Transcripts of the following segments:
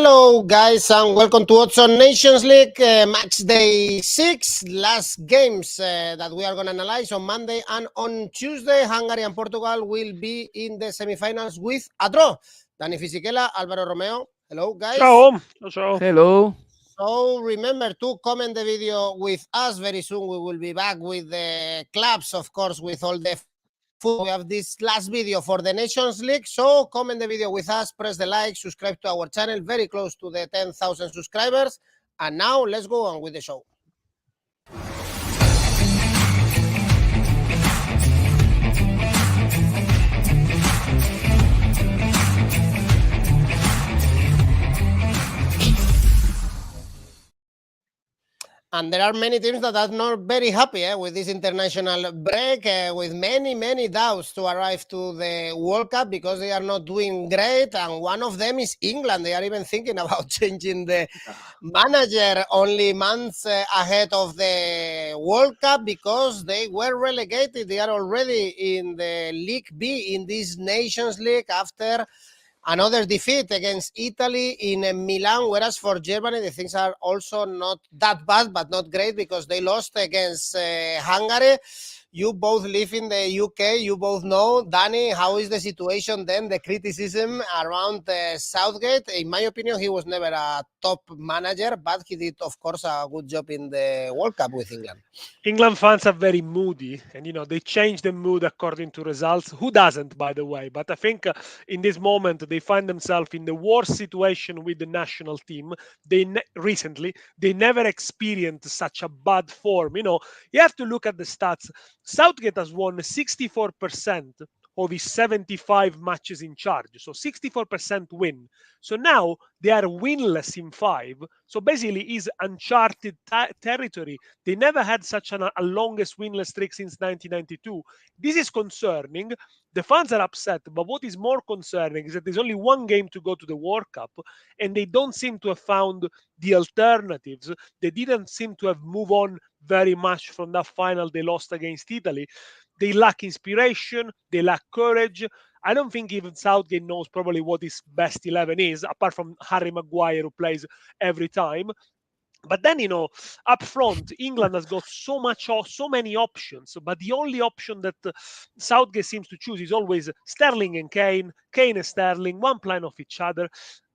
Hello, guys, and welcome to UEFA Nations League Matchday 6. Last games that we are going to analyze on Monday and on Tuesday. Hungary and Portugal will be in the semifinals with a draw. Dani, Fisichella, Alvaro, Romeo. Hello, guys. Ciao. Ciao. Hello. So remember to comment the video with us. Very soon we will be back with the clubs, of course, with all the we have this last video for the Nations League, so comment the video with us, press the like, subscribe to our channel, very close to the 10,000 subscribers. And now let's go on with the show. And there are many teams that are not very happy with this international break, with many doubts to arrive to the World Cup because they are not doing great. And one of them is England. They are even thinking about changing the manager only months ahead of the World Cup because they were relegated. They are already in the League B in this Nations League after another defeat against Italy in Milan, whereas for Germany, the things are also not that bad, but not great because they lost against Hungary. You both live in the UK. You both know. Dani, how is the situation then? The criticism around Southgate. In my opinion, he was never a top manager, but he did, of course, a good job in the World Cup with England. England fans are very moody, and they change the mood according to results. Who doesn't, by the way? But I think in this moment they find themselves in the worst situation with the national team. Recently they never experienced such a bad form. You have to look at the stats. Southgate has won 64% of his 75 matches in charge. So 64% win. So now they are winless in 5. So basically it's uncharted territory. They never had such a longest winless streak since 1992. This is concerning. The fans are upset, but what is more concerning is that there's only one game to go to the World Cup, and they don't seem to have found the alternatives. They didn't seem to have moved on very much from that final they lost against Italy. They lack inspiration. They lack courage. I don't think even Southgate knows probably what his best 11 is, apart from Harry Maguire, who plays every time. But then, up front, England has got so many options. But the only option that Southgate seems to choose is always Sterling and Kane and Sterling, one plan off each other.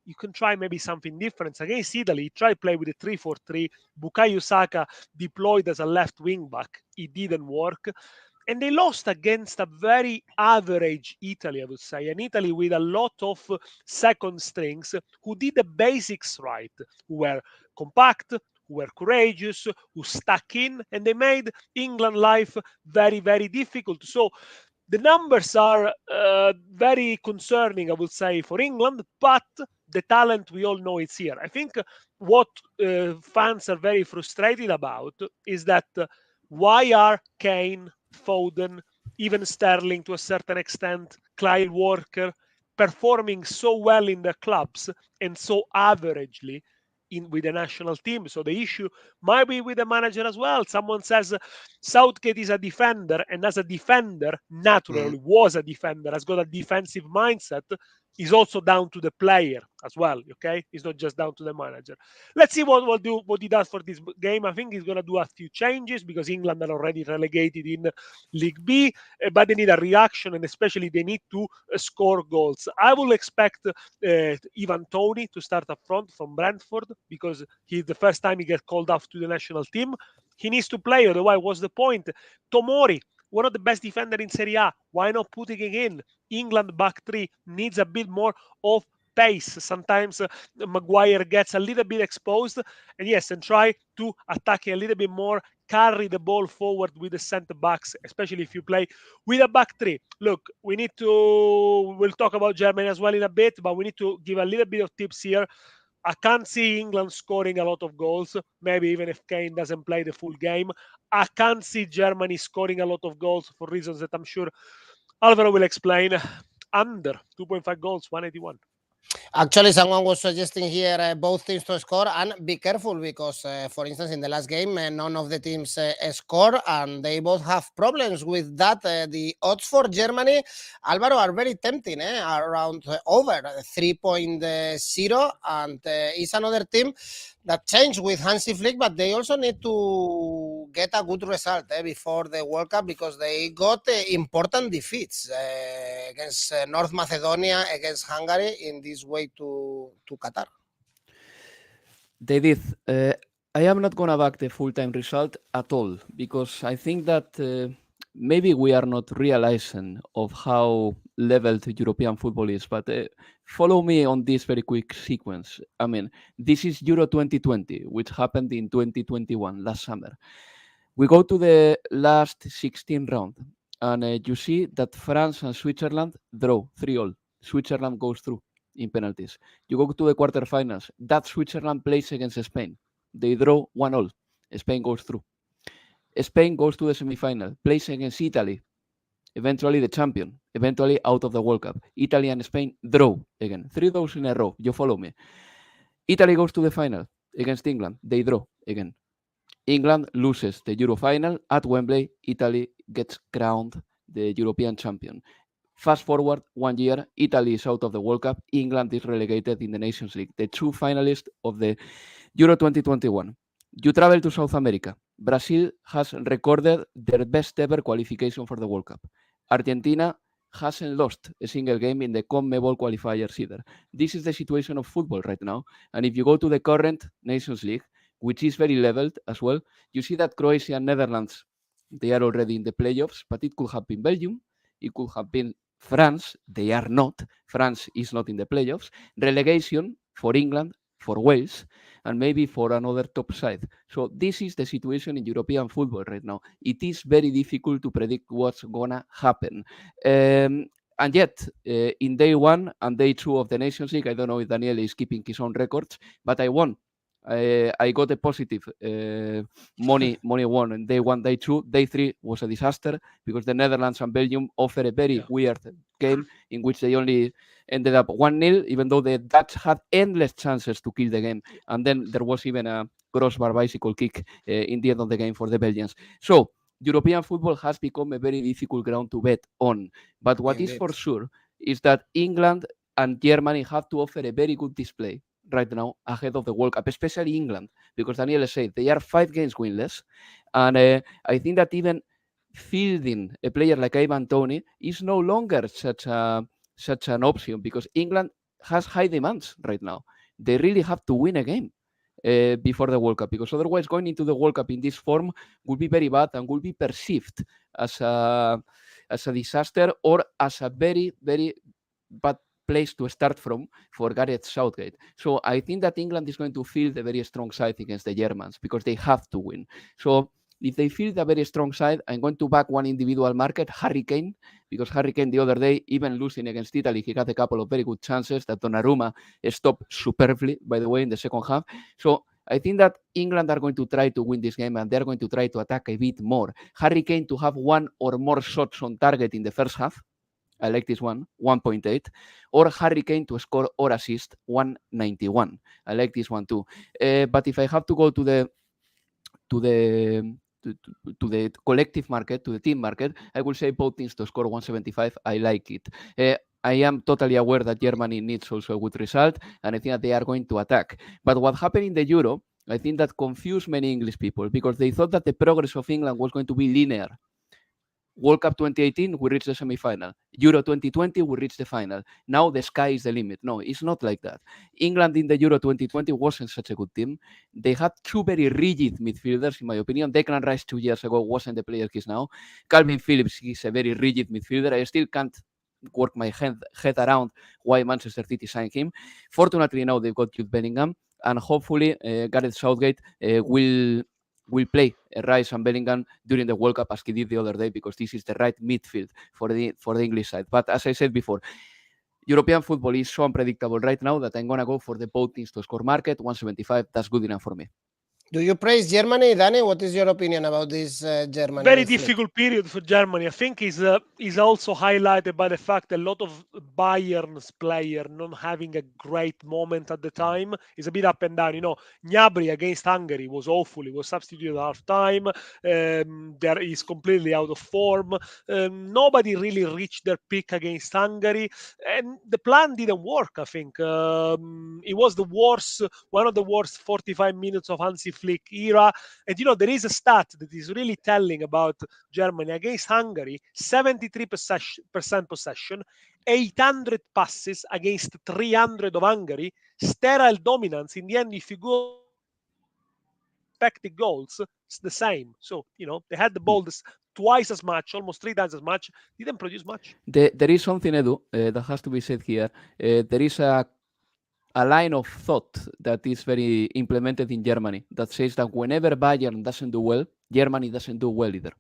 You can try maybe something different. Against Italy, he tried to play with a 3-4-3. Bukayo Saka deployed as a left wing back. It didn't work. And they lost against a very average Italy, I would say. An Italy with a lot of second strings who did the basics right, who were compact, who were courageous, who stuck in, and they made England life very, very difficult. So the numbers are very concerning, I would say, for England, but the talent, we all know it's here. I think what fans are very frustrated about is that why are Kane, Foden, even Sterling to a certain extent, Kyle Walker, performing so well in their clubs and so averagely with the national team? So the issue might be with the manager as well. Someone says Southgate is a defender, and as a defender, naturally was a defender, has got a defensive mindset. Is also down to the player as well, okay? It's not just down to the manager. Let's see what he does for this game. I think he's going to do a few changes because England are already relegated in League B, but they need a reaction, and especially they need to score goals. I will expect Ivan Toney to start up front from Brentford because he's the first time he gets called up to the national team. He needs to play, otherwise what's the point? Tomori, one of the best defenders in Serie A. Why not putting it in? England back three needs a bit more of pace. Sometimes Maguire gets a little bit exposed, and try to attack a little bit more, carry the ball forward with the centre backs, especially if you play with a back three. Look, we'll talk about Germany as well in a bit, but we need to give a little bit of tips here. I can't see England scoring a lot of goals, maybe even if Kane doesn't play the full game. I can't see Germany scoring a lot of goals for reasons that I'm sure Alvaro will explain. Under 2.5 goals, 181. Actually, someone was suggesting here both teams to score, and be careful because, for instance, in the last game, none of the teams score, and they both have problems with that. The odds for Germany, Alvaro, are very tempting, around over 3.0, and it's another team that changed with Hansi Flick, but they also need to get a good result before the World Cup because they got important defeats against North Macedonia, against Hungary in this way to Qatar. They did. I am not going to back the full-time result at all because I think that maybe we are not realizing of how leveled European football is. But follow me on this very quick sequence. I mean, this is Euro 2020, which happened in 2021, last summer. We go to the last 16 round, and you see that France and Switzerland draw 3-3. Switzerland goes through in penalties. You go to the quarterfinals. That Switzerland plays against Spain. They draw 1-1. Spain goes through. Spain goes to the semi-final, plays against Italy. Eventually the champion, eventually out of the World Cup. Italy and Spain draw again. 3 draws in a row. You follow me. Italy goes to the final against England. They draw again. England loses the Euro final at Wembley. Italy gets crowned the European champion. Fast forward 1 year, Italy is out of the World Cup. England is relegated in the Nations League, the two finalists of the Euro 2021. You travel to South America. Brazil has recorded their best ever qualification for the World Cup. Argentina hasn't lost a single game in the CONMEBOL qualifiers either. This is the situation of football right now. And if you go to the current Nations League, which is very leveled as well, you see that Croatia and Netherlands, they are already in the playoffs, but it could have been Belgium, it could have been France. They are not. France is not in the playoffs. Relegation for England, for Wales, and maybe for another top side. So this is the situation in European football right now. It is very difficult to predict what's gonna happen. And yet, in day 1 and day 2 of the Nations League, I don't know if Daniele is keeping his own records, but I won. I got a positive money won in day 1, day 2. Day 3 was a disaster because the Netherlands and Belgium offered a very weird game in which they only ended up 1-0, even though the Dutch had endless chances to kill the game. And then there was even a crossbar bicycle kick in the end of the game for the Belgians. So European football has become a very difficult ground to bet on. But what is for sure is that England and Germany have to offer a very good display right now ahead of the World Cup, especially England, because Daniele said they are 5 games winless. And I think that even fielding a player like Ivan Toney is no longer such an option because England has high demands right now. They really have to win a game before the World Cup, because otherwise going into the World Cup in this form would be very bad and will be perceived as a disaster or as a very, very bad place to start from for Gareth Southgate. So I think that England is going to field a very strong side against the Germans because they have to win. So if they field a very strong side, I'm going to back one individual market, Harry Kane, because Harry Kane the other day, even losing against Italy, he got a couple of very good chances that Donnarumma stopped superbly, by the way, in the second half. So I think that England are going to try to win this game and they're going to try to attack a bit more. Harry Kane to have 1 or more shots on target in the first half. I like this one, 1.8. Or Harry Kane to score or assist, 191. I like this one too. But if I have to go to the collective market, to the team market, I will say both teams to score 175. I like it. I am totally aware that Germany needs also a good result, and I think that they are going to attack. But what happened in the Euro, I think that confused many English people because they thought that the progress of England was going to be linear. World Cup 2018, we reached the semi-final. Euro 2020, we reached the final. Now the sky is the limit. No, it's not like that. England in the Euro 2020 wasn't such a good team. They had 2 very rigid midfielders, in my opinion. Declan Rice 2 years ago wasn't the player he is now. Calvin Phillips is a very rigid midfielder. I still can't work my head around why Manchester City signed him. Fortunately, now they've got Jude Bellingham, and hopefully Gareth Southgate will play Rice and Bellingham during the World Cup as he did the other day, because this is the right midfield for the English side. But as I said before, European football is so unpredictable right now that I'm going to go for the both teams to score market, 175. That's good enough for me. Do you praise Germany, Dani? What is your opinion about this Germany? Very with Flick? difficult period for Germany. I think is also highlighted by the fact that a lot of Bayern's player not having a great moment at the time. Is a bit up and down. Gnabry against Hungary was awful. He was substituted at half time. There is completely out of form. Nobody really reached their peak against Hungary, and the plan didn't work. I think it was one of the worst 45 minutes of Hansi Flick era. And there is a stat that is really telling about Germany against Hungary: 73% possession, 800 passes against 300 of Hungary, sterile dominance. In the end, if you go expected goals, it's the same. So they had the ball twice as much, almost 3 times as much, didn't produce much. There is something, Edu, that has to be said here. There is a line of thought that is very implemented in Germany that says that whenever Bayern doesn't do well, Germany doesn't do well either.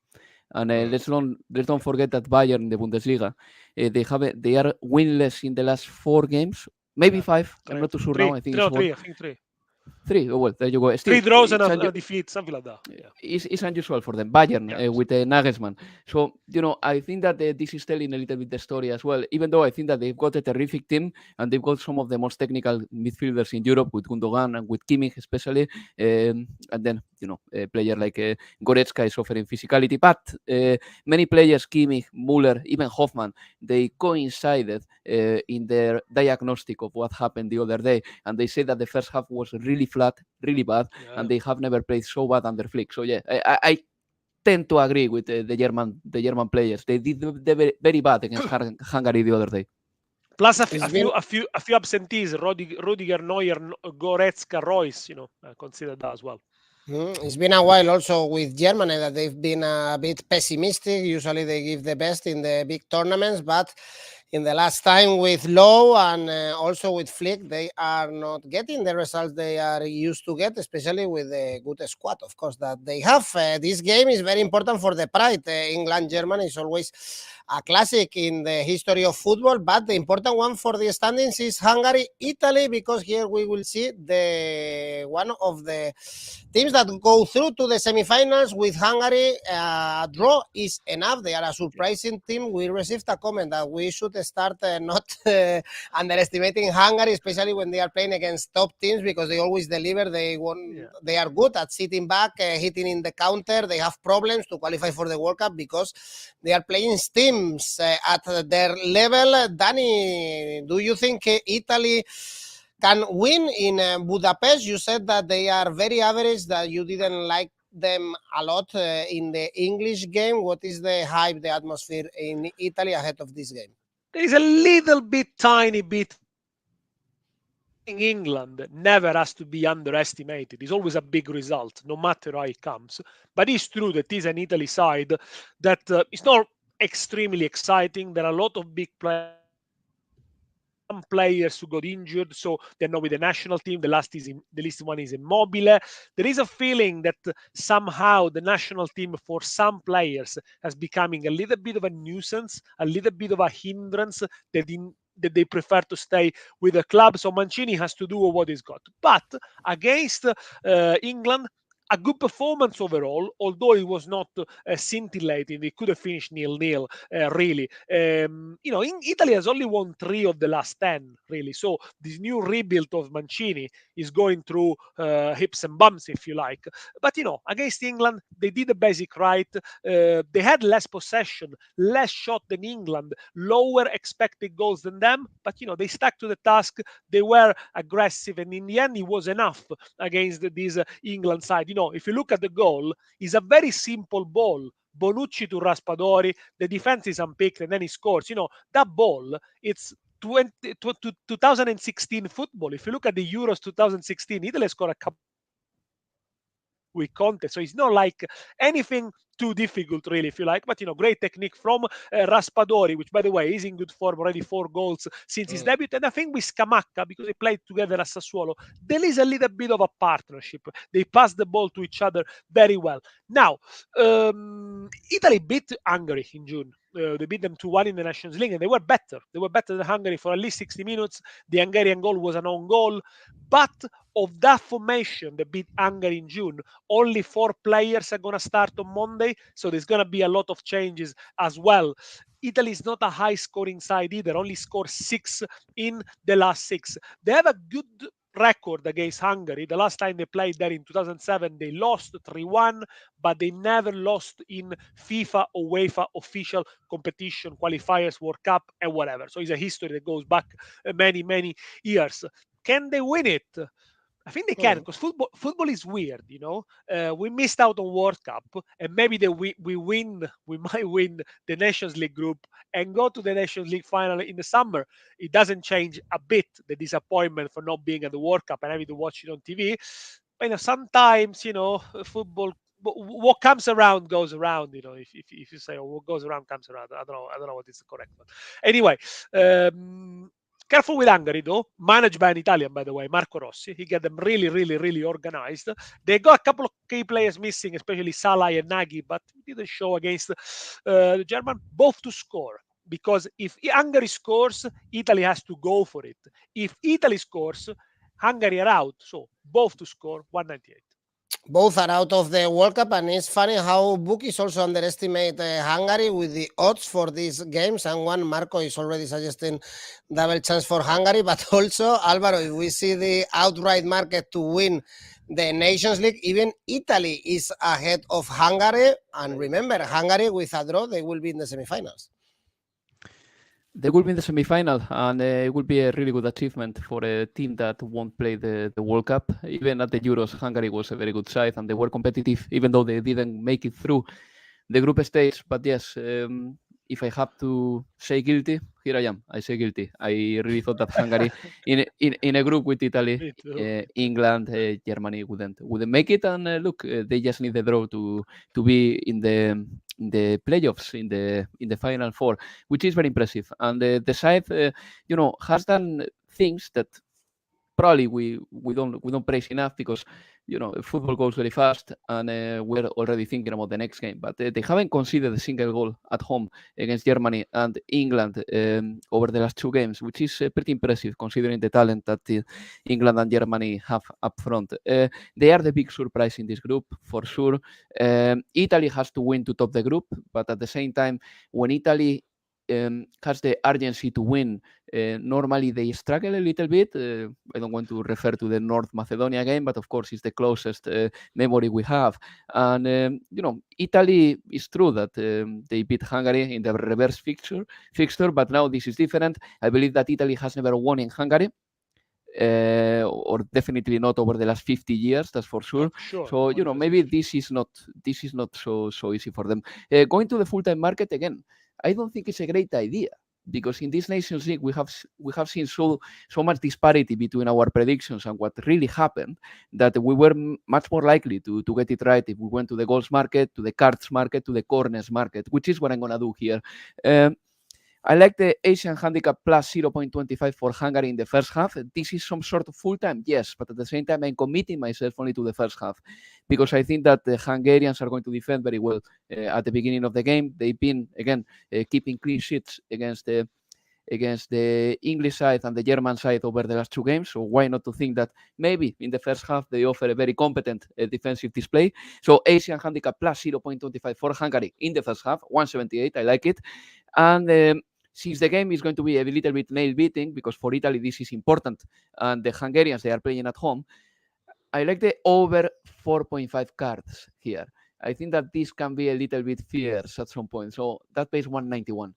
And let's don't forget that Bayern in the Bundesliga, they are winless in the last 4 games, maybe 5. I'm not too sure now. I think it's 3. I think 3. 3. Oh, well, there you go. Still, 3 draws and a defeat, something like that. Yeah. It's unusual for them. Bayern with Nagelsmann. So, I think that this is telling a little bit the story as well, even though I think that they've got a terrific team and they've got some of the most technical midfielders in Europe with Gundogan and with Kimmich especially. And then, a player like Goretzka is offering physicality. But many players, Kimmich, Müller, even Hoffmann, they coincided in their diagnostic of what happened the other day. And they say that the first half was really flat, really bad, and they have never played so bad under Flick. So yeah, I tend to agree with the German players. They did very bad against Hungary the other day. Plus a few absentees: Rudiger, Neuer, Goretzka, Royce. Consider that as well. It's been a while also with Germany that they've been a bit pessimistic. Usually they give the best in the big tournaments, but in the last time with Lowe and also with Flick, they are not getting the results they are used to get, especially with the good squad, of course, that they have. This game is very important for the pride. England-Germany is always a classic in the history of football, but the important one for the standings is Hungary-Italy, because here we will see one of the teams that go through to the semifinals. With Hungary, a draw is enough. They are a surprising team. We received a comment that we should start not underestimating Hungary, especially when they are playing against top teams, because they always deliver. They are good at sitting back, hitting in the counter. They have problems to qualify for the World Cup because they are playing teams at their level. Dani, do you think Italy can win in Budapest? You said that they are very average, that you didn't like them a lot in the English game. What is the hype, the atmosphere in Italy ahead of this game? There is a little bit, tiny bit. England never has to be underestimated. It's always a big result, no matter how it comes. But it's true that it's an Italy side that it's not extremely exciting. There are a lot of big players. Some players who got injured, so they're not with the national team. The least one is Immobile. There is a feeling that somehow the national team for some players has becoming a little bit of a nuisance, a little bit of a hindrance that they prefer to stay with the club. So Mancini has to do what he's got. But against England, a good performance overall, although it was not scintillating. They could have finished 0-0, really. Italy has only won 3 of the last 10, really. So this new rebuild of Mancini is going through hips and bumps, if you like. But, against England, they did the basic right. They had less possession, less shot than England, lower expected goals than them. But, they stuck to the task. They were aggressive. And in the end, it was enough against this England side. If you look at the goal, it's a very simple ball. Bonucci to Raspadori, the defense is unpicked, and then he scores. That ball, it's 2016 football. If you look at the Euros 2016, Italy scored a couple with Conte. So it's not like anything too difficult, really, if you like. But, great technique from Raspadori, which, by the way, is in good form, already 4 goals since his debut. And I think with Scamacca, because they played together at Sassuolo, there is a little bit of a partnership. They pass the ball to each other very well. Now, Italy beat Hungary in June. They beat them 2-1 in the Nations League, and they were better. They were better than Hungary for at least 60 minutes. The Hungarian goal was an own goal. But of that formation that beat Hungary in June, only 4 players are going to start on Monday. So there's going to be a lot of changes as well. Italy is not a high scoring side either, only scored 6 in the last 6. They have a good record against Hungary. The last time they played there in 2007, they lost 3-1, but they never lost in FIFA or UEFA official competition, qualifiers, World Cup, and whatever. So it's a history that goes back many, many years. Can they win it? I think they can, because football is weird, you know. We missed out on World Cup, and maybe we might win the Nations League group and go to the Nations League final in the summer. It doesn't change a bit the disappointment for not being at the World Cup and having to watch it on TV. But, you know, sometimes, you know, football, what comes around goes around. You know, if you say, oh, what goes around comes around. I don't know what is the correct one. Anyway. Careful with Hungary, though. Managed by an Italian, by the way, Marco Rossi. He got them really, really, really organized. They got a couple of key players missing, especially Salah and Nagy, but it didn't show against the German. Both to score. Because if Hungary scores, Italy has to go for it. If Italy scores, Hungary are out. So both to score, 198. Both are out of the World Cup, and it's funny how bookies also underestimate Hungary with the odds for these games. And one, Marco is already suggesting double chance for Hungary, but also, Alvaro, if we see the outright market to win the Nations League, even Italy is ahead of Hungary. And remember, Hungary with a draw, they will be in the semifinals. They will be in the semi-final, and it will be a really good achievement for a team that won't play the World Cup. Even at the Euros, Hungary was a very good side, and they were competitive, even though they didn't make it through the group stage. But yes, if I have to say guilty, here I am. I say guilty. I really thought that Hungary, in a group with Italy, England, Germany wouldn't make it. And look, they just need the draw to be in the playoffs, in the final four, which is very impressive. And the side, you know, has done things that probably we don't praise enough, because, you know, football goes very fast, and we're already thinking about the next game. But they haven't conceded a single goal at home against Germany and England over the last 2 games, which is pretty impressive considering the talent that England and Germany have up front. They are the big surprise in this group, for sure. Italy has to win to top the group, but at the same time, when Italy has the urgency to win, normally they struggle a little bit. I don't want to refer to the North Macedonia game, but of course it's the closest memory we have. And you know, Italy, is true that they beat Hungary in the reverse fixture, but now this is different. I believe that Italy has never won in Hungary. Or definitely not over the last 50 years, that's for sure. So, you know, maybe this is not so easy for them. Going to the full-time market again, I don't think it's a great idea, because in this Nations League we have seen so much disparity between our predictions and what really happened, that we were much more likely to get it right if we went to the goals market, to the cards market, to the corners market, which is what I'm gonna do here. I like the Asian handicap plus 0.25 for Hungary in the first half. This is some sort of full-time, yes, but at the same time, I'm committing myself only to the first half, because I think that the Hungarians are going to defend very well at the beginning of the game. They've been, again, keeping clean sheets against the English side and the German side over the last 2 games. So why not to think that maybe in the first half they offer a very competent defensive display. So Asian handicap plus 0.25 for Hungary in the first half, 178. I like it. And since the game is going to be a little bit nail-beating, because for Italy this is important, and the Hungarians, they are playing at home, I like the over 4.5 cards here. I think that this can be a little bit fierce at some point. So that pays 191.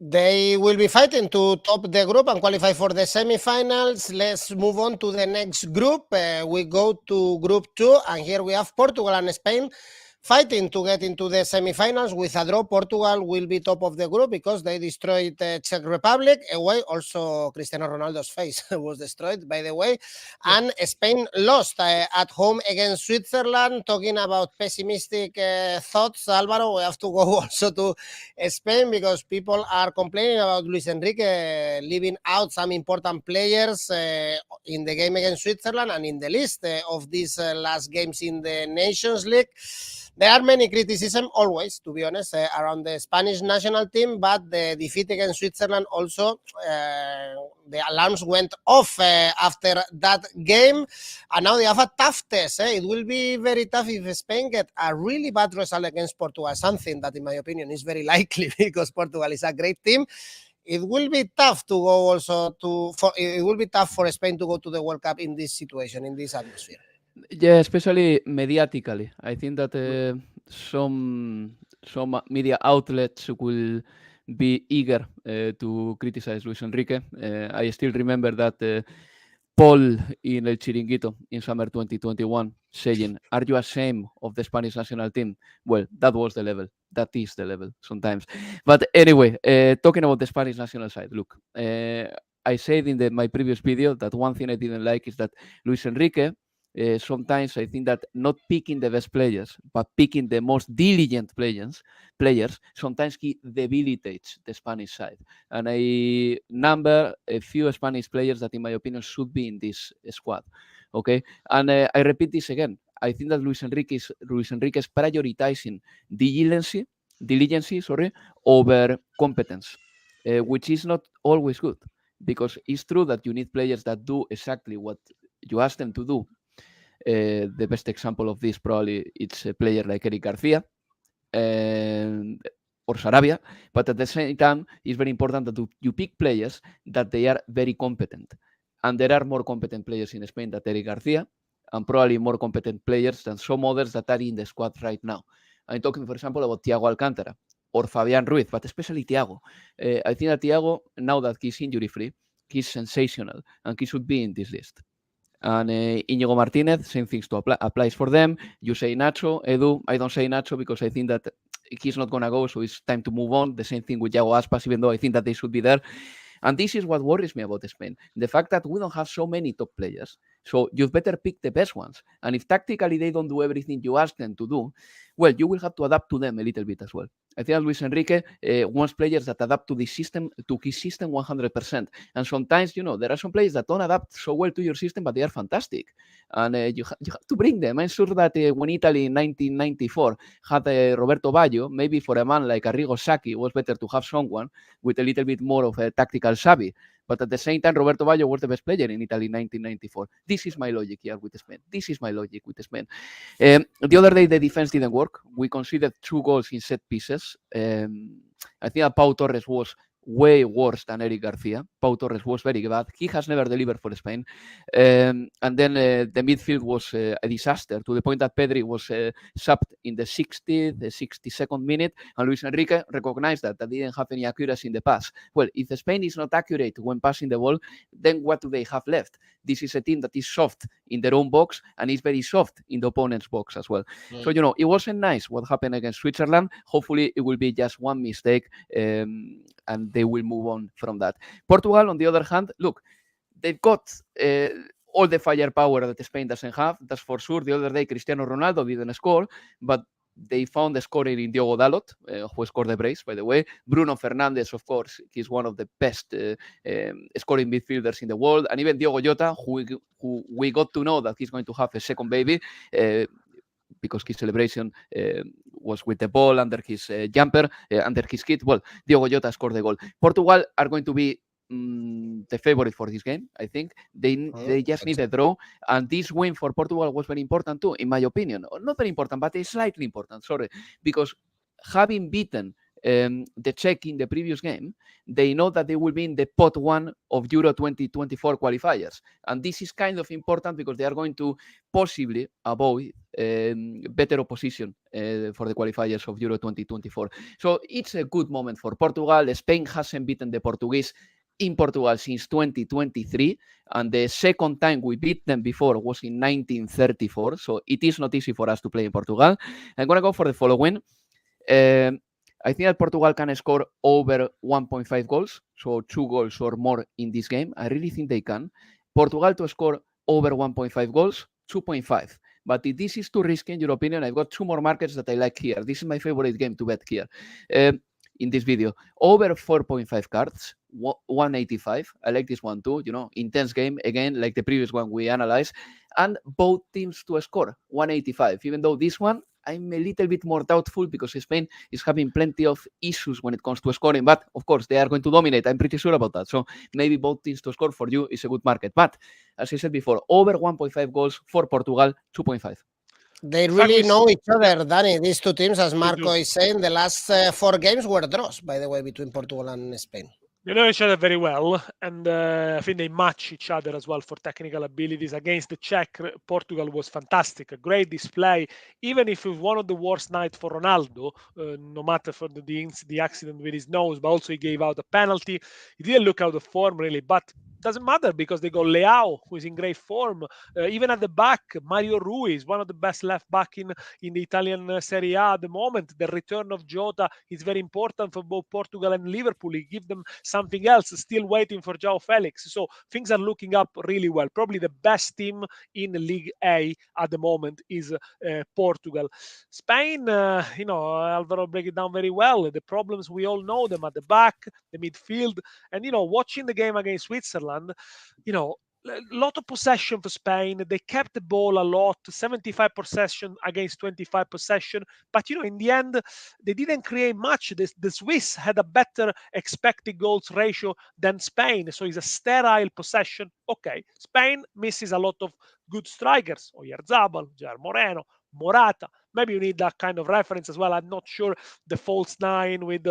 They will be fighting to top the group and qualify for the semifinals. Let's move on to the next group. We go to Group 2, and here we have Portugal and Spain fighting to get into the semifinals. With a draw, Portugal will be top of the group because they destroyed the Czech Republic away. Also, Cristiano Ronaldo's face was destroyed, by the way. And Spain lost at home against Switzerland. Talking about pessimistic thoughts, Alvaro, we have to go also to Spain, because people are complaining about Luis Enrique leaving out some important players in the game against Switzerland and in the list of these last games in the Nations League. There are many criticism always, to be honest, around the Spanish national team, but the defeat against Switzerland also, the alarms went off after that game, and now they have a tough test. It will be very tough if Spain get a really bad result against Portugal, something that, in my opinion, is very likely because Portugal is a great team. It will be tough to go also it will be tough for Spain to go to the World Cup in this situation, in this atmosphere. Yeah, especially mediatically. I think that some media outlets will be eager to criticize Luis Enrique. I still remember that Paul in El Chiringuito in summer 2021 saying, "Are you ashamed of the Spanish national team?" Well, that was the level. That is the level sometimes. But anyway, talking about the Spanish national side, look, I said in my previous video that one thing I didn't like is that Luis Enrique, sometimes I think that not picking the best players, but picking the most diligent players, sometimes he debilitates the Spanish side. And I number a few Spanish players that, in my opinion, should be in this squad. Okay, and I repeat this again. I think that Luis Enrique is prioritizing diligence, over competence, which is not always good, because it's true that you need players that do exactly what you ask them to do. The best example of this probably it's a player like Eric Garcia or Sarabia, but at the same time, it's very important that you pick players that they are very competent. And there are more competent players in Spain than Eric Garcia, and probably more competent players than some others that are in the squad right now. I'm talking, for example, about Thiago Alcántara or Fabián Ruiz, but especially Thiago. I think that Thiago, now that he's injury-free, he's sensational, and he should be in this list. And Íñigo Martínez, same things applies for them. You say Nacho, Edu. I don't say Nacho because I think that he's not going to go, so it's time to move on. The same thing with Yago Aspas, even though I think that they should be there. And this is what worries me about Spain. The fact that we don't have so many top players. So you'd better pick the best ones. And if tactically they don't do everything you ask them to do, well, you will have to adapt to them a little bit as well. I think that Luis Enrique wants players that adapt to his system 100%. And sometimes, there are some players that don't adapt so well to your system, but they are fantastic. And you have to bring them. I'm sure that when Italy in 1994 had Roberto Baggio, maybe for a man like Arrigo Sacchi, it was better to have someone with a little bit more of a tactical savvy. But at the same time, Roberto Baggio was the best player in Italy in 1994. This is my logic here with Spain. The other day, the defense didn't work. We conceded 2 goals in set pieces. I think that Pau Torres was way worse than Eric Garcia. Pau Torres was very bad. He has never delivered for Spain. And then the midfield was a disaster, to the point that Pedri was subbed in the 62nd minute, and Luis Enrique recognized that they didn't have any accuracy in the pass. Well, if Spain is not accurate when passing the ball, then what do they have left? This is a team that is soft in their own box and is very soft in the opponent's box as well. So, it wasn't nice what happened against Switzerland. Hopefully, it will be just one mistake and they will move on from that. Portugal, on the other hand, look, they've got all the firepower that Spain doesn't have. That's for sure. The other day, Cristiano Ronaldo didn't score, but they found the scorer in Diogo Dalot, who scored the brace, by the way. Bruno Fernandes, of course, he's one of the best scoring midfielders in the world. And even Diogo Jota, who we got to know that he's going to have a second baby, because his celebration was with the ball under his jumper, under his kit. Well, Diogo Jota scored the goal. Portugal are going to be the favorite for this game, I think. They just need a draw. And this win for Portugal was very important too, in my opinion. Not very important, but slightly important, because having beaten the Czech in the previous game, they know that they will be in the pot 1 of Euro 2024 qualifiers. And this is kind of important because they are going to possibly avoid better opposition for the qualifiers of Euro 2024. So it's a good moment for Portugal. Spain hasn't beaten the Portuguese in Portugal since 2023, and the second time we beat them before was in 1934. So it is not easy for us to play in Portugal. I'm going to go for the following. I think that Portugal can score over 1.5 goals, so 2 goals or more in this game. I really think they can. Portugal to score over 1.5 goals, 2.5. But if this is too risky, in your opinion, I've got 2 more markets that I like here. This is my favorite game to bet here in this video. Over 4.5 cards, 185. I like this one too. Intense game, again, like the previous one we analyzed. And both teams to score, 185. Even though this one, I'm a little bit more doubtful because Spain is having plenty of issues when it comes to scoring. But of course, they are going to dominate. I'm pretty sure about that. So maybe both teams to score for you is a good market. But as I said before, over 1.5 goals for Portugal, 2.5. They really know each other, Dani. These two teams, as Marco is saying, the last 4 games were draws, by the way, between Portugal and Spain. They know each other very well, and I think they match each other as well for technical abilities. Against the Czech, Portugal was fantastic, a great display. Even if it was one of the worst nights for Ronaldo, no matter for the accident with his nose, but also he gave out a penalty. He didn't look out of form really, but doesn't matter because they got Leao, who is in great form. Even at the back, Mario Rui is one of the best left back in the Italian Serie A at the moment. The return of Jota is very important for both Portugal and Liverpool. He gives them something else. Still waiting for João Felix. So things are looking up really well. Probably the best team in League A at the moment is Portugal. Spain, Alvaro break it down very well. The problems, we all know them at the back, the midfield, and watching the game against Switzerland, a lot of possession for Spain. They kept the ball a lot, 75 possession against 25 possession. But, in the end, they didn't create much. The Swiss had a better expected goals ratio than Spain. So it's a sterile possession. Okay, Spain misses a lot of good strikers. Oyarzabal, Ger Moreno, Morata. Maybe you need that kind of reference as well. I'm not sure the false nine with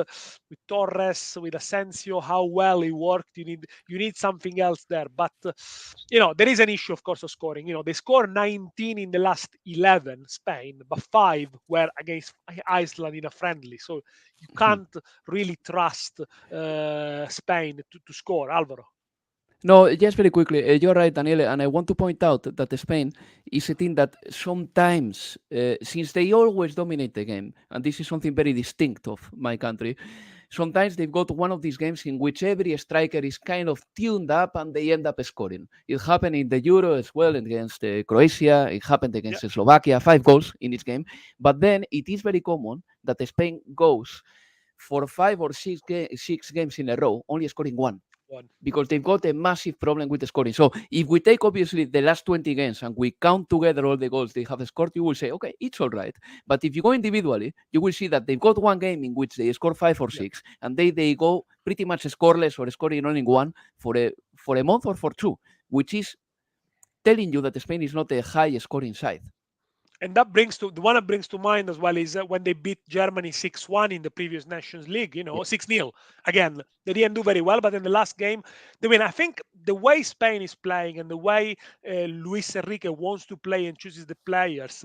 Torres, with Asensio, how well he worked. You need something else there. But there is an issue, of course, of scoring. They scored 19 in the last 11, Spain, but 5 were against Iceland in a friendly. So you can't really trust Spain to score. Alvaro. No, just very quickly, you're right, Daniele, and I want to point out that Spain is a team that sometimes, since they always dominate the game, and this is something very distinct of my country, sometimes they've got one of these games in which every striker is kind of tuned up and they end up scoring. It happened in the Euro as well against Croatia. It happened against Slovakia, 5 goals in each game. But then it is very common that Spain goes for 5 or 6 games in a row, only scoring 1. Because they've got a massive problem with the scoring. So if we take obviously the last 20 games and we count together all the goals they have scored, you will say, okay, it's all right. But if you go individually, you will see that they've got one game in which they score 5 or 6, and they go pretty much scoreless or scoring only 1 for a month or for 2, which is telling you that Spain is not a high scoring side. And that brings to mind as well is when they beat Germany 6-1 in the previous Nations League, 6-0. Again, they didn't do very well, but in the last game, they win. I think the way Spain is playing and the way Luis Enrique wants to play and chooses the players,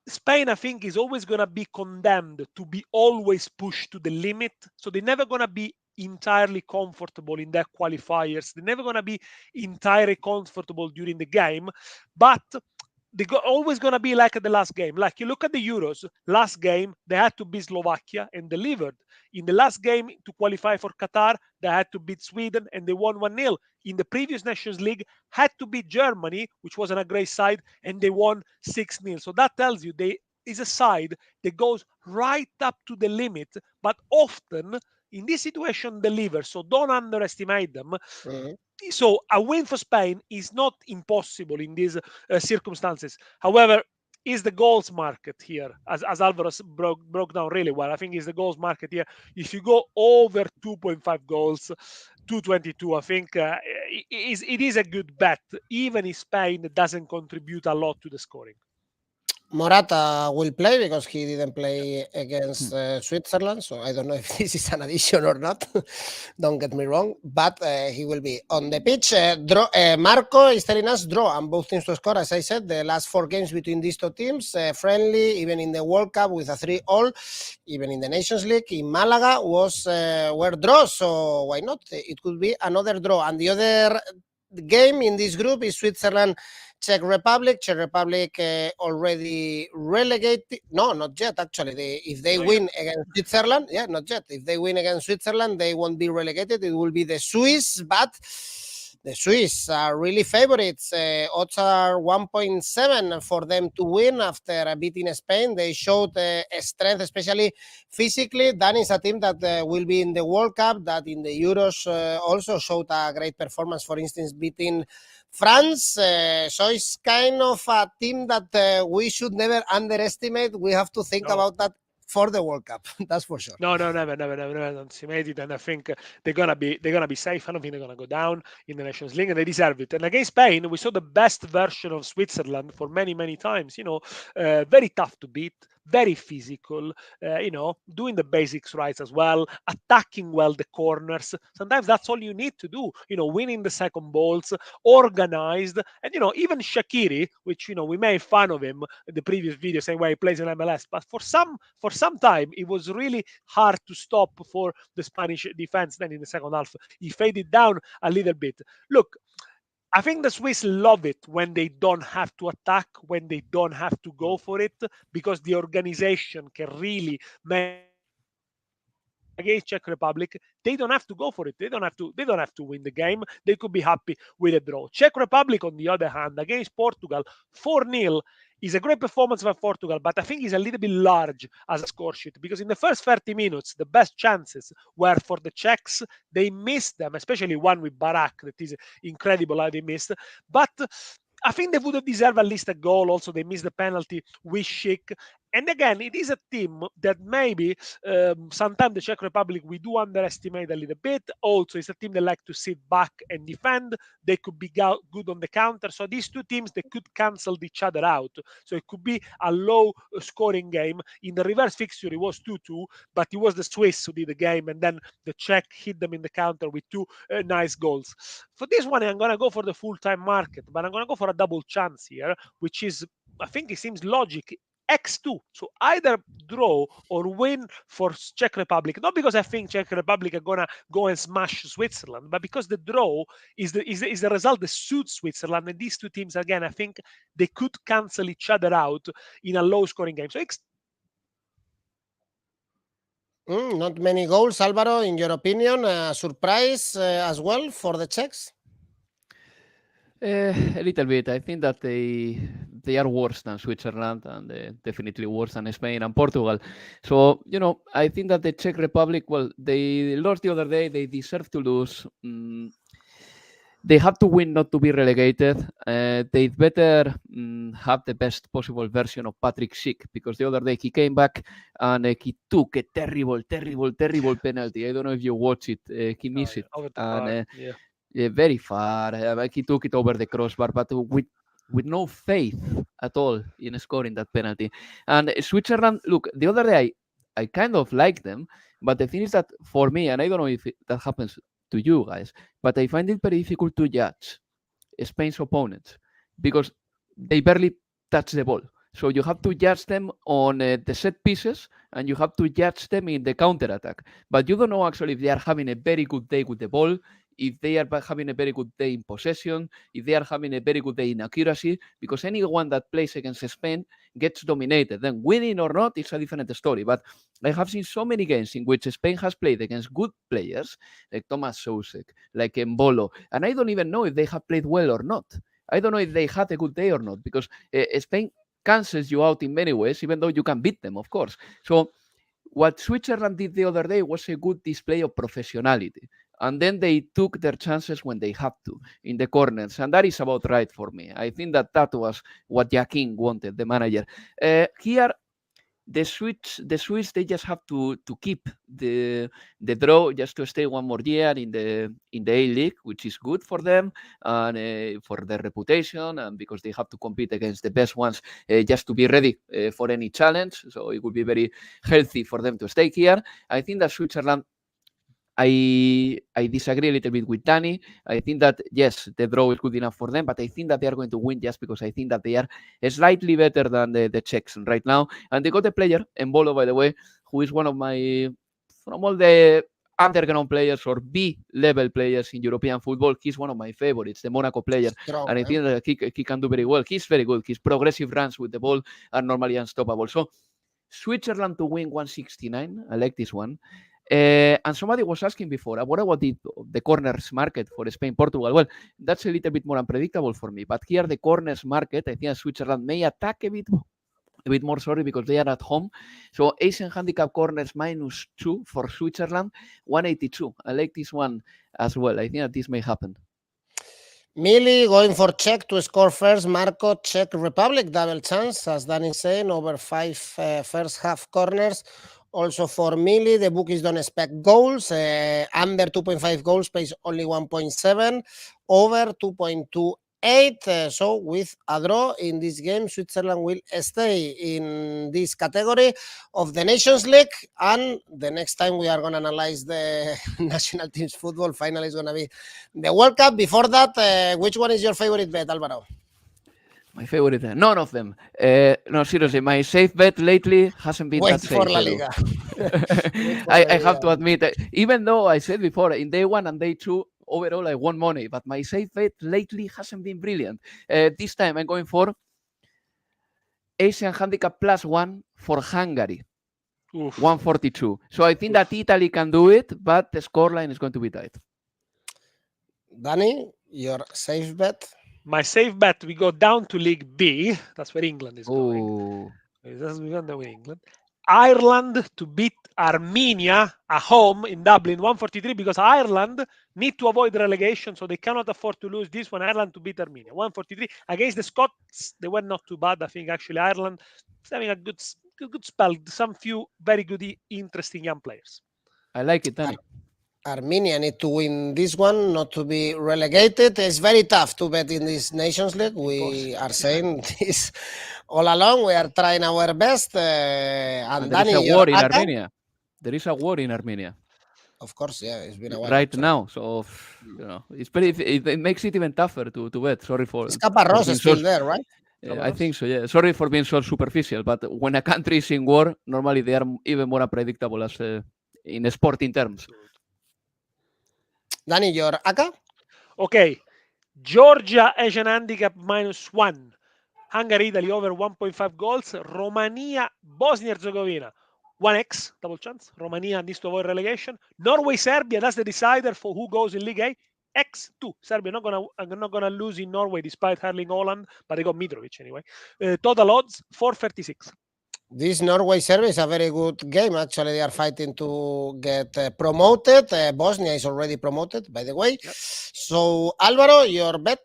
Spain, I think, is always going to be condemned to be always pushed to the limit. So they're never going to be entirely comfortable in their qualifiers. They're never going to be entirely comfortable during the game. But they're always going to be like at the last game. Like you look at the Euros, last game, they had to beat Slovakia and delivered. In the last game to qualify for Qatar, they had to beat Sweden and they won 1-0. In the previous Nations League, had to beat Germany, which wasn't a great side, and they won 6-0. So that tells you they is a side that goes right up to the limit, but often in this situation delivers. So don't underestimate them. So a win for Spain is not impossible in these circumstances. However, is the goals market here, as Alvaro broke down really well. I think is the goals market here. If you go over 2.5 goals, 222, I think it is a good bet, even if Spain doesn't contribute a lot to the scoring. Morata will play because he didn't play against Switzerland, so I don't know if this is an addition or not. Don't get me wrong, but he will be on the pitch. Marco is telling us draw and both teams to score. As I said, the last 4 games between these two teams, friendly, even in the World Cup with a 3-all, even in the Nations League in Malaga were draws. So why not? It could be another draw. And the other game in this group is Switzerland, Czech Republic. Czech Republic already relegated. No, not yet, actually. If they win against Switzerland, not yet. If they win against Switzerland, they won't be relegated. It will be the Swiss, but the Swiss are really favorites. Odds are 1.7 for them to win after beating Spain. They showed a strength, especially physically. Dani is a team that will be in the World Cup, that in the Euros also showed a great performance, for instance, beating France, so it's kind of a team that we should never underestimate. We have to think about that for the World Cup. That's for sure. No, never underestimate it. And I think they're gonna be safe. I don't think they're gonna go down in the Nations League, and they deserve it. And against Spain, we saw the best version of Switzerland for many times. Very tough to beat, very physical. Doing the basics right as well, attacking well the corners. Sometimes that's all you need to do. Winning the second balls, organized, and even Shaqiri, which we made fun of him in the previous video, saying why he plays in MLS, but for some time it was really hard to stop for the Spanish defense. Then in the second half, he faded down a little bit. Look, I think the Swiss love it when they don't have to attack, when they don't have to go for it, because the organization can really make. Against Czech Republic, they don't have to go for it. They don't have to win the game. They could be happy with a draw. Czech Republic, on the other hand, against Portugal, 4-0 is a great performance by Portugal, but I think it's a little bit large as a score sheet, because in the first 30 minutes, the best chances were for the Czechs. They missed them, especially one with Barak. That is incredible how they missed. But I think they would have deserved at least a goal. Also, they missed the penalty with Schick. And again, it is a team that maybe sometimes the Czech Republic we do underestimate a little bit. Also, it's a team that like to sit back and defend. They could be good on the counter. So these two teams, they could cancel each other out. So it could be a low scoring game. In the reverse fixture, it was 2-2, but it was the Swiss who did the game. And then the Czech hit them in the counter with two nice goals. For this one, I'm going to go for the full-time market, but I'm going to go for a double chance here, which is, I think it seems logic, X2. So either draw or win for Czech Republic. Not because I think Czech Republic are gonna go and smash Switzerland, but because the draw is the result that suits Switzerland. And these two teams, again, I think they could cancel each other out in a low-scoring game. So not many goals, Alvaro. In your opinion, surprise as well for the Czechs? A little bit. I think that they are worse than Switzerland, and definitely worse than Spain and Portugal. So, I think that the Czech Republic, well, they lost the other day. They deserve to lose. They have to win not to be relegated. They'd better have the best possible version of Patrick Schick, because the other day he came back and he took a terrible penalty. I don't know if you watch it. He missed it. And, very far. He took it over the crossbar, but with no faith at all in scoring that penalty. And Switzerland, look, the other day I kind of like them, but the thing is that for me, and I don't know if that happens to you guys, but I find it very difficult to judge Spain's opponents because they barely touch the ball. So you have to judge them on the set pieces, and you have to judge them in the counter attack. But you don't know actually if they are having a very good day with the ball, if they are having a very good day in possession, if they are having a very good day in accuracy, because anyone that plays against Spain gets dominated. Then winning or not, it's a different story. But I have seen so many games in which Spain has played against good players, like Thomas Soucek, like Mbolo, and I don't even know if they have played well or not. I don't know if they had a good day or not, because Spain cancels you out in many ways, even though you can beat them, of course. So what Switzerland did the other day was a good display of professionality. And then they took their chances when they had to in the corners. And that is about right for me. I think that was what Joachim wanted, the manager. Here, the Swiss, they just have to keep the draw just to stay one more year in the A-League, which is good for them and for their reputation, and because they have to compete against the best ones just to be ready for any challenge. So it would be very healthy for them to stay here. I think that Switzerland, I disagree a little bit with Dani. I think that, yes, the draw is good enough for them, but I think that they are going to win just because I think that they are slightly better than the Czechs right now. And they got a player, Mbolo, by the way, who is one of my, from all the underground players or B-level players in European football, he's one of my favorites, the Monaco player. And I think that he can do very well. He's very good. His progressive runs with the ball are normally unstoppable. So Switzerland to win 169. I like this one. And somebody was asking before, what about the corners market for Spain, Portugal? Well, that's a little bit more unpredictable for me. But here, the corners market, I think Switzerland may attack a bit more, because they are at home. So Asian handicap corners -2 for Switzerland, 182. I like this one as well. I think that this may happen. Mili going for Czech to score first. Marco, Czech Republic, double chance, as Dani is saying, over 5 first half corners. Also for Mili, the bookies don't expect goals. Under 2.5 goals pays only 1.7. Over 2.28. So with a draw in this game, Switzerland will stay in this category of the Nations League. And the next time we are going to analyze the national team's football, finally is going to be the World Cup. Before that, which one is your favorite bet, Alvaro? My favorite, none of them. No, seriously, my safe bet lately hasn't been Wait that safe. for La Liga. I have to admit, even though I said before, in day 1 and day 2, overall I won money, but my safe bet lately hasn't been brilliant. This time I'm going for Asian handicap +1 for Hungary. Oof. 142. So I think that Italy can do it, but the scoreline is going to be tight. Dani, your safe bet? My safe bet, we go down to League B. That's where England is going. Oh, That's we go down with England. Ireland to beat Armenia at home in Dublin, 143, because Ireland need to avoid relegation, so they cannot afford to lose this one. Ireland to beat Armenia, 143. Against the Scots, they were not too bad. I think actually Ireland is having a good spell. Some few very good, interesting young players. I like it, Dani. Armenia need to win this one, not to be relegated. It's very tough to bet in this Nations League. We are saying this all along. We are trying our best. And there is Dani, a war in ACCA? Armenia. There is a war in Armenia Of course, yeah, it's been a while. right now. So, you know, it's pretty. It makes it even tougher to bet. Sorry for. It's Caparrós being still there, right? I think so. Yeah. Sorry for being so superficial, but when a country is in war, normally they are even more unpredictable as in sporting terms. Dani, your ACCA? Okay, Georgia Asian handicap -1. Hungary, Italy over 1.5 goals. Romania, Bosnia Herzegovina, 1x, double chance. Romania needs to avoid relegation. Norway, Serbia, that's the decider for who goes in League A. X2. Serbia not gonna lose in Norway despite Erling Haaland, but they got Mitrovic anyway. Total odds 436. This Norway-Serbia is a very good game. Actually, they are fighting to get promoted. Bosnia is already promoted, by the way. Yep. So, Alvaro, your bet?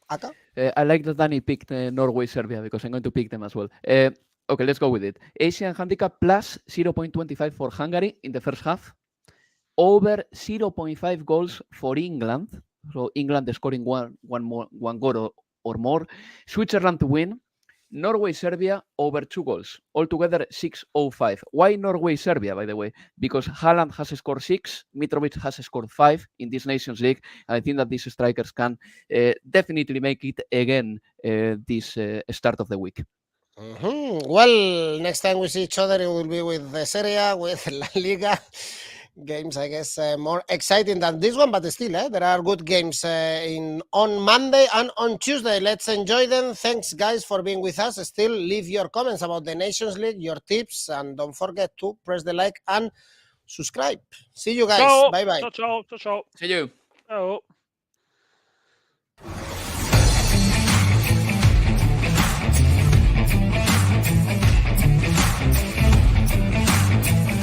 ACCA? I like that Dani picked Norway, Serbia, because I'm going to pick them as well. Okay, let's go with it. Asian handicap plus 0.25 for Hungary in the first half. Over 0.5 goals for England. So England scoring one goal or more. Switzerland to win. Norway, Serbia over 2 goals. Altogether 6.05. Why Norway, Serbia, by the way? Because Haaland has scored 6, Mitrovic has scored 5 in this Nations League. I think that these strikers can definitely make it again this start of the week. Well, next time we see each other, it will be with the Serie A, with La Liga. Games, I guess, more exciting than this one, but still, there are good games on Monday and on Tuesday. Let's enjoy them. Thanks, guys, for being with us. Still, leave your comments about the Nations League, your tips, and don't forget to press the like and subscribe. See you guys. Ciao. Bye-bye. Ciao. See you. Ciao.